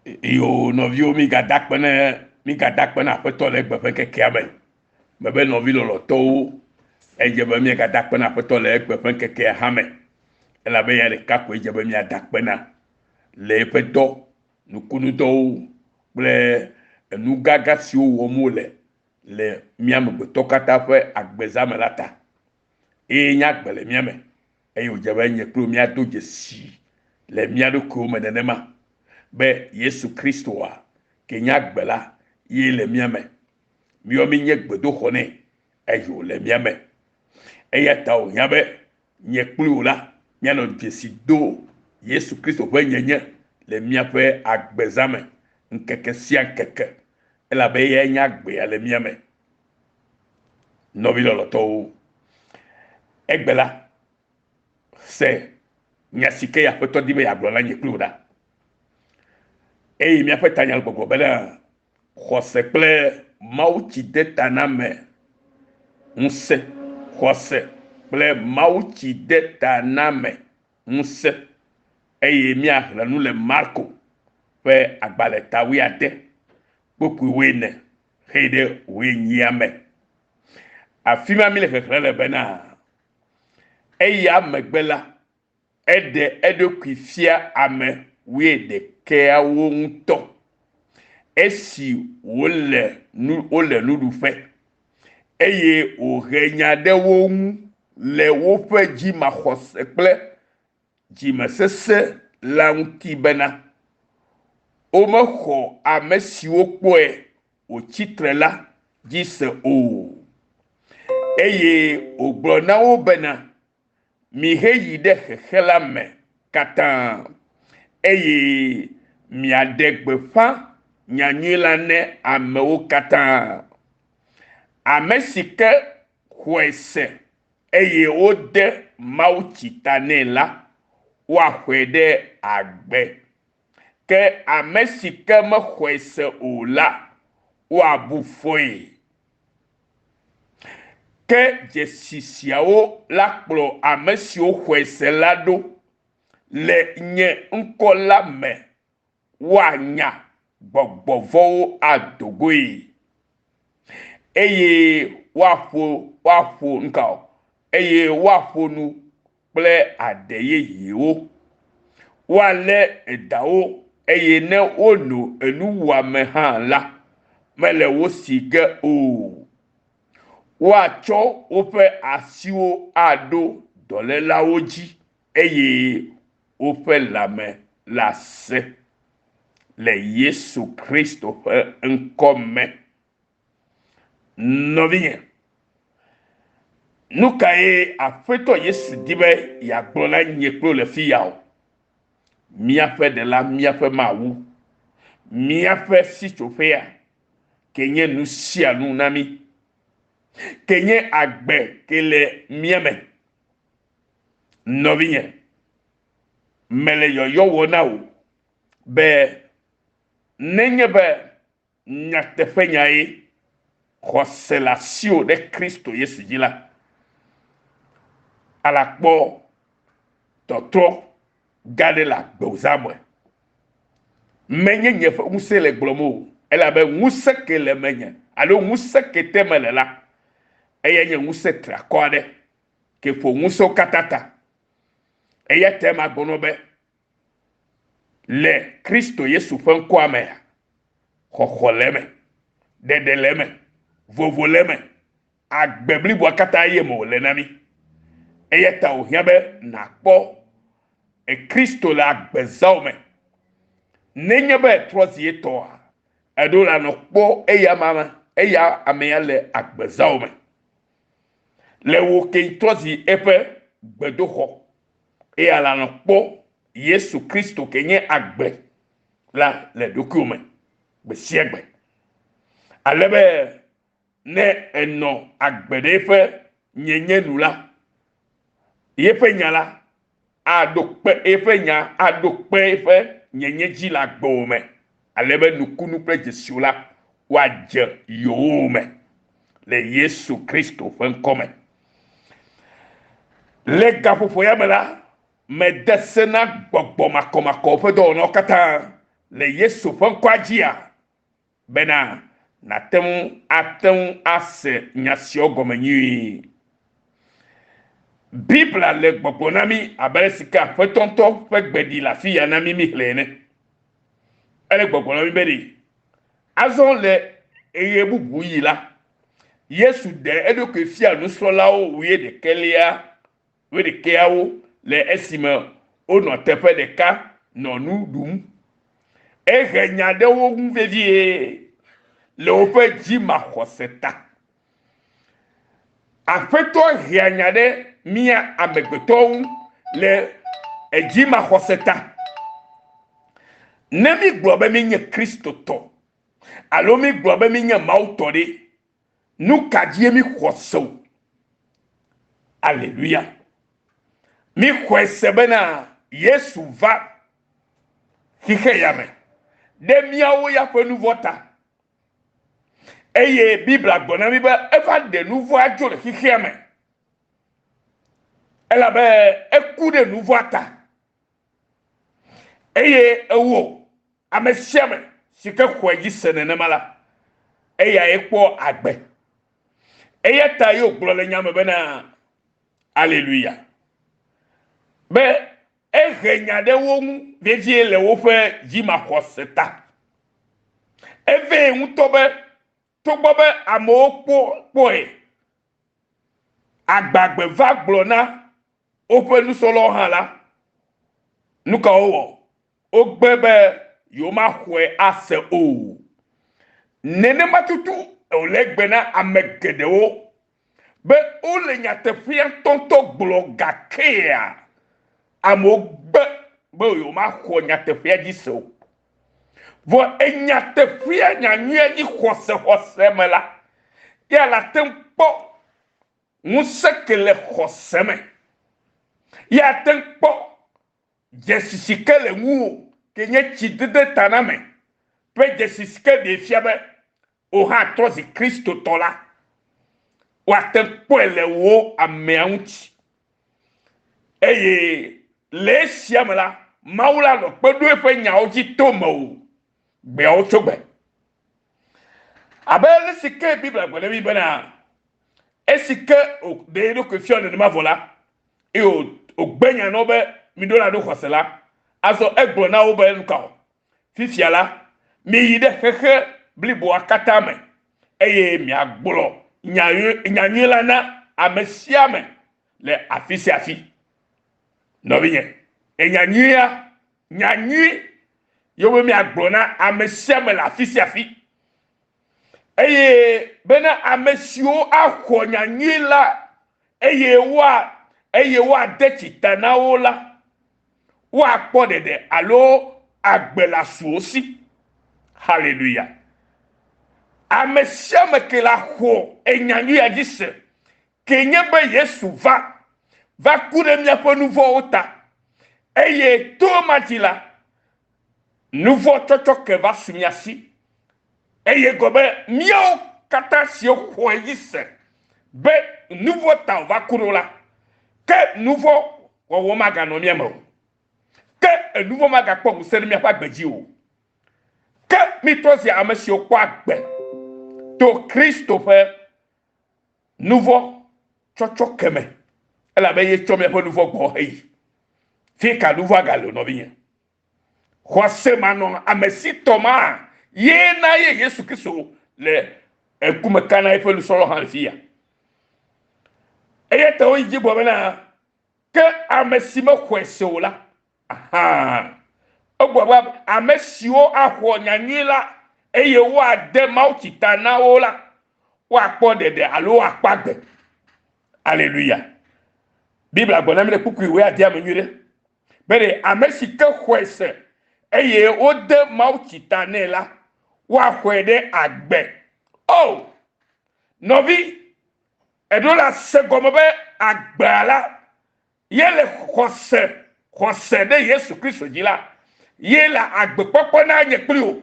Yo novio mi gada kpena aƒetɔ le egbe ƒe kekea me. Mebe nɔvi lɔlɔtɔwo edze be mi gada kpena aƒetɔ le egbe ƒe kekea hã me. Elabe ya ɖeka koe dze be mi ada kpena le eƒe dɔ, nukunudɔwo kple enugaga siwo wɔm wole le mia amegbetɔ katã ƒe agbeza me la ta. Eye nya agbe le mia me. Eye wòdze be nye kplo mia do dzesi le mia ɖokuiwo me nenema. Be Yesu Kristoa ke nya agbe la ye le mia me. Miɔ mi nye gbedoxɔ nɛ eye wòle mia me. Eya ta wònya be nye kplo la mianɔ dzesi do Yesu Kristo ƒe nyenye le miaƒe agbeza me ŋkeke sia ŋkeke. Elabe eya nya agbea le mia me. Nɔvi lɔlɔtɔwo, egbe la se nya si ke Aƒetɔ di be yeagblɔ na nye kplo ɖa. Eye miaƒe tanyagbɔgbɔ bena xɔse kple Mawu tsi de ta na me ŋusẽ. Xɔse kple Mawu tsi de ta na me ŋusẽ. Eye miaxlẽ nu le Marko ƒe agbalẽ ta 10 kpokui 14 xeyi ɖe 18 me. Afi ma mi le xexlẽ le bena eya megbe la eɖe eɖokui fia ame 11 ŋutɔ. Esi wole nuɖuƒe eye wòhe nya ɖe wo ŋu le woƒe dzimaxɔse kple dzimesese la ŋuti bena womexɔ ame siwo kpɔe wòtsitre la dzi se o. Eye wògblɔ na wo bena miheyi ɖe xexe la me katã eye miaɖe gbeƒã nyanyui la ne amewo katã. Ame si ke xɔe se eye wode Mawu tsi ta nɛ la woaxɔe ɖe agbe. Ke ame si ke mexɔe se o la woabu fɔe. Ke dzesi siawo la kplɔ ame siwo xɔe se la ɖo le nye ŋkɔ la me woanya gbɔgbɔ vɔwo adogoe. Eye woaƒo nu kple aɖe yeyewo. Woalé edawo eye ne wono enuwɔame hã la mele wo si ge o. Woatsɔ woƒe asiwo aɖo dɔlélawo dzi eye woƒe lãme la se le Yesu Kristo ƒe ŋkɔ me. Nɔvinye, nu ka ye Aƒetɔ Yesu di be yeagblɔ na nye kplo le fi ya o? Míaƒe ɖela, míaƒe Mawu, míaƒe sitsoƒea ke nye nu sia nu na mi, ke nye agbe ke le mia me. Nɔvinye, mele yɔyɔ wɔ na wo be nenye be nyateƒe nya ye xɔse le asiwò ɖe Kristo Yesu dzi la, alakpɔ tɔtrɔ gã ɖe le agbewòzã me. Menye nye ƒe ŋusẽ le gblɔm o, elabe ŋusẽ ke le menye alo ŋusẽ ke te mele la, eya nye ŋusẽ triakɔ aɖe ke ƒo ŋusẽwo katã ta. Eya ta ma gblɔ be le Kristo Yesu ƒe ŋkɔa mea, xɔxɔ le me, ɖeɖe le me, vovo le me, agbe bliboa katã ye me wòle na mi. Eya ta wòhiã be nakpɔ Kristo le agbezawo me. Nenye be trɔ zi etɔa, eɖo la nɔ kpɔ eya amea le agbezawo me. Le wo ke trɔ zi eƒe gbedoxɔ eya la nɔ kpɔ Yesu Kristo ke nye agbe la le ɖokuiwo me gbe sia gbe. Ale be ne enɔ agbe ɖe eƒe nyenye nu la, yeƒe nya la aɖo kpe eƒe nya aɖo kpe eƒe nyenye dzi le agbewo me. Ale be nukunu kple dzesiwo la woadze yowo me le Yesu Kristo ƒe ŋkɔ me. Le gaƒoƒo ya me la, mede se na gbɔgbɔ makɔmakɔ ƒe dɔwɔnawo katã le yesu ƒe ŋkɔadzia bena ate ŋu ase nya siwo gɔme nyuie. Bibla le gbɔgbɔ na mi abe si ke aƒetɔntɔ ƒe gbeɖi le afi ya na mi xlẽ ene. Ele gbɔgbɔ na mi be ɖi azɔ le eye bubu yi la yesu ɖe eɖokui fia nusrɔ̃lawo 11 le esime wonɔ teƒe ɖeka nɔ nu ɖum. Ehe nya ɖe wo ŋu vevie le woƒe dzimaxɔse ta. Aƒetɔ hea nya ɖe mía amegbetɔwo ŋu le dzimaxɔse ta. Ne mi gblɔ be mi nye Kristo tɔ alo mi gblɔ be mi nye Mawu tɔ ɖe, nu ka dzie mi xɔ se o? Aleluya. Mi xɔe se bena Yesu va xixe ya me ɖe míawo ya ƒe nu vɔ ta. Eye Bibla gblɔ na mi be eva ɖe nu vɔa dzo le xixea me. Elabe eku ɖe nu vɔa ta. Eye ewo ame sia ame si ke xɔe dzi se nenema la, eya ekpɔ agbe. Eya ta yo gblɔ le nya me bena aleluya. Be ehe nya ɖe wo ŋu vevie le woƒe dzimaxɔse ta. Eve ŋutɔ be togbɔ be amewo kpɔe, agbagbe va gblɔ na woƒe nusrɔ̃lawo hã la, nu ka wowɔ? Wogbe be yewomaxɔe ase o. Nenema tutu wòle gbe na ame geɖewo be wole nyateƒea tɔntɔ gblɔ gakea amewo gbe be yewomaxɔ nyateƒea dzi se o. Vɔ enyateƒea nyanyuia dzi xɔse me la, ya la te ŋu kpɔ ŋusẽ ke le xɔse me. Ya te ŋu kpɔ dzesisi ke le ŋuwo ke nye tsidede ta na me ƒe dzesisi ke ɖe fia be o hã trɔ zi Kristo tɔ la. Woate ŋu kpɔe le wo amea ŋuti. Eye le esia me la, Mawu la nɔ kpe ɖo eƒe nyawo dzi to me o. Gbeawo tso gbe. Abe le si ke Bibla gblɔ ɖe mi bena esi ke ɖe eɖokui fia nenema vɔ la, eye wògbe nya nɔ be mi ɖo la ɖo xɔse la, azɔ egblɔ na wo be nu ka o. Fifia la, mi yi ɖe xexe bliboa katã me eye miagblɔ nyanyui la na ame sia ame le afi sia afi. Nɔvinye, nyanyui yewo miagblɔ na ame sia ame le afi sia afi. Eye bena ame siwo axɔ nyanyui la eye woade tsita na wo la, woakpɔ ɖeɖe alo agbe le asuwo si. Haleluya. Ame sia ame ke la xɔ enyanyuia dzi se, ke nye be Yesu va ku ɖe míaƒe nu vɔwo ta. Eye to ma dzi la, nu vɔ tsɔtsɔ ke va su mia si. Eye gɔ be míawo katã siwo xɔe dzi se be nu vɔ ta va ku ɖo la, ke nu vɔ wɔwɔ maganɔ mía me o. Ke nu vɔ magakpɔ ŋusẽ ɖe míaƒe agbe dzi o. Ke mitrɔ zi ame siwo kpɔ agbe to Kristo ƒe nu vɔ tsɔtsɔ keme. Elabe ye tsɔ míaƒe nu vɔ gbɔ heyi. Fi ka nu vɔ gale nɔvinye. Xɔse manɔ ame si tɔ ma ye na ye Yesu Kristo le ekume kana eƒe nusrɔ̃lawo hã le fi ya. Eya ta wo yi dzi gblɔ bena ke ame si mexɔe se o la, egblɔ be ame siwo axɔ nyanyui la eye woade Mawu tsita na wo la, woakpɔ ɖeɖe alo woakpɔ agbe. Aleluya. Bibla gblɔ na mi le kpukui wo ade ame nyui ɖe. Be ɖe ame si ke xɔe se eye wode Mawu tsita nɛ la, woaxɔe ɖe agbe. O, nɔvi, eɖo la se gɔme be agbea la, ye le xɔse ɖe Yesu Kristo dzi la, ye le agbekpɔkpɔ na nye kpli o.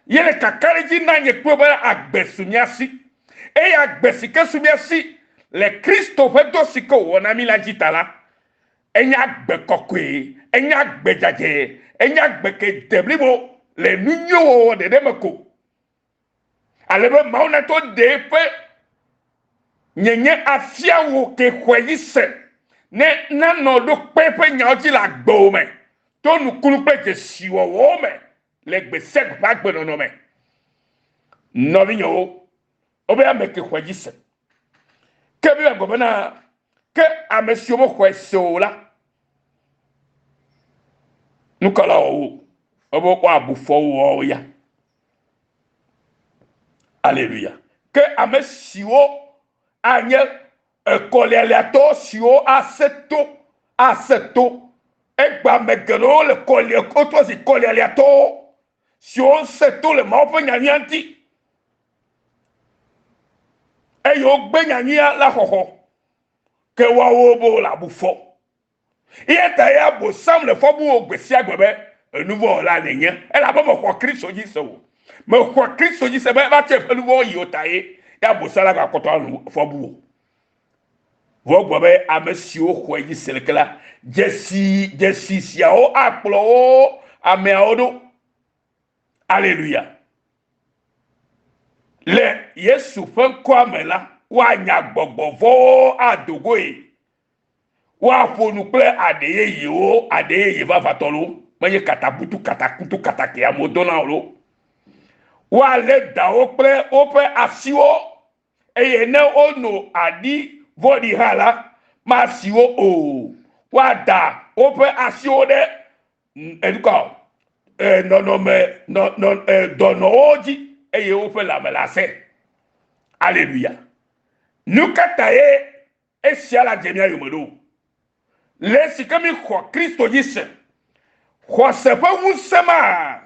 Ye le kakaɖedzi na nye kpli o be agbe su mia si. Eye agbe si ke su mia si le Kristo ƒe dɔ si ke wòwɔ na mi la dzi ta la, enye agbe kɔkɔe, enye agbe dzadze, enya gbeke deblibo le nunyo de demeko alebe mauna to de pe nyenye afia wo ke kweyise ne na no do pepe nyaoji la gbo me to nu kunu pe je siwo wo me le gbese gba gbe no me no bi nyo obe ameke kweyise ke bi gbo na ke amesio mo kweso la nukala o obo kwa abufo wo ya Alléluia. Que amesio anye ekolialiato sio aseto egba megero le kolie koto si kolialiato sio seto le maopo nyanyanti eyo gbe nyanya la hoho ke wa wo bo la bufo yeta ya bo sam le fo bu ogbesi agbebe nouveau la nenye e la bo ko Kristo ji so me ko Kristo ji se ba che pelu wo yi otaye ya bo sala ka koto fo bu wo gbo be amesi o ko yi selekela jesi sia o aplo o ame odo alléluia le Yesu fen ko amela wa nya gbogbo vo adogo yi wa fonu ple adeye va fatolo manye katabutu katakutu katake ya modona olo wa le da o ple ope asiwo eye ne ono adi vodi hala ma siwo o wa da ope asiwo de eduka dono oji eye ope la melase alléluia nukataye esiala jemia yomodo lesi kami kwa Kristo jise kwa sefe wusema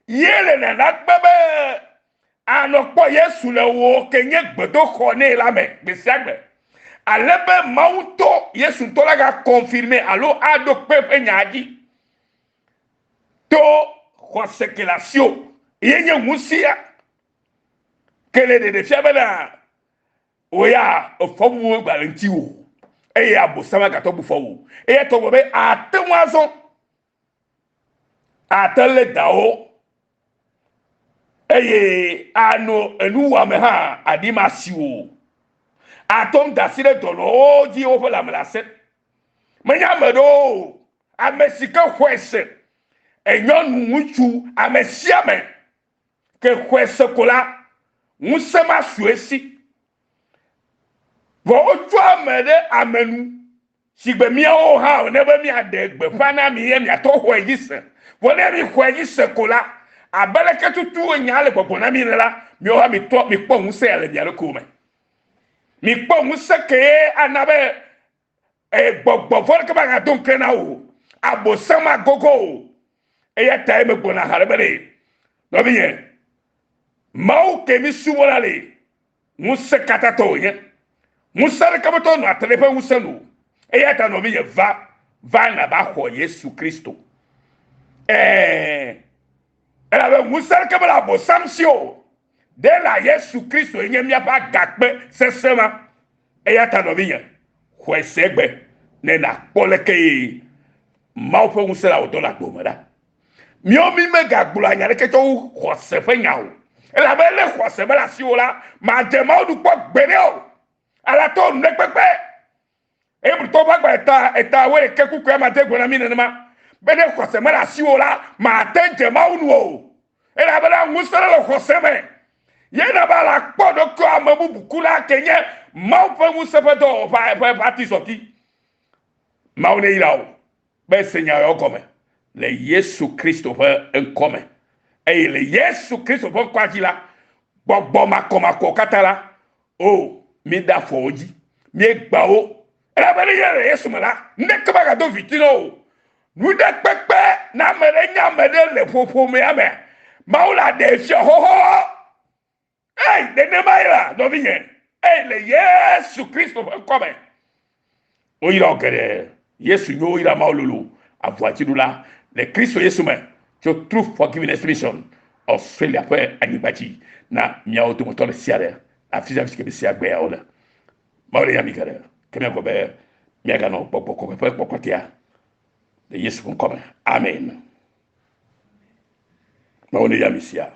yele na nakbebe anokpo Yesu le wo kenye gbedo khone la me besiagbe alebe mauto Yesu to la ga confirmer alo ado pepe nyaji to kwa sekelasio yenye musia kele de fiabela oya ofobu gbarantiwo eye abosama ka to bufowo eye to go be atenwazo atele dao eye ano enuwa me ha adima siwo atom dasire dolo ji o la melase menya medo amesika kwese enyon muchu amesiame ke kwese kola musema suesi vo otu amede amenu sigbe mi o ha ne be mi adegbe fana mi ye mi atoho ejise vo ne mi ko ejise kola abeleke tutu nyale popo na mi la mi o ha mi to mi po nse ale biare ko me mi po nse ke anabe gbogbo for ke ba ga don krena o abosama gogo e ya tai me gbona harbele no bi ye mau ke mi sumola le nse katato ye musare kabato no atelepe wusanu eyata no bi va na ba ho Yesu Kristo ela be musare kabala bo samsio de la Yesu Kristo enyemia ba gakpe sesema eyata no bi ho esegbe ne na poleke maupo musala o dola gbomada mi o mi mega gbula nya leke to ho sefe nyawo ela be le ho se bela siola ma je ma odu po gbere o ala to nekpepe e to bagba eta we ke kuku ma te gbona mi nenema be ne kwase mara siwola ma te je ma unu o e la bela ngusara lo kwase me ye na bala kpodo ko amabu bukula kenye ma pe ngusepe do pa parti sorti ma one ila o be seigneur yo come le Yesu Kristo fa en come e le Yesu Kristo fa kwajila gbogbo makomako katala o mi da foji mi gba o era bele yere Yesu mala nek ba ga do vitino nu de pepe na mere nya mede le fofo me ame maula de se ho de ne maila do biye le Yesu Kristo come o ira okere Yesu yo ira maululu avoatidula le Kristo Yesu me to true forgiveness mission Australia pe anibati na miao to motor siare afisa fiske be sia gbe ola mawle ya mikare keme ko be miaga no pokko ko pe pokko tia de Yesu ko come amen. mawo ne ya misia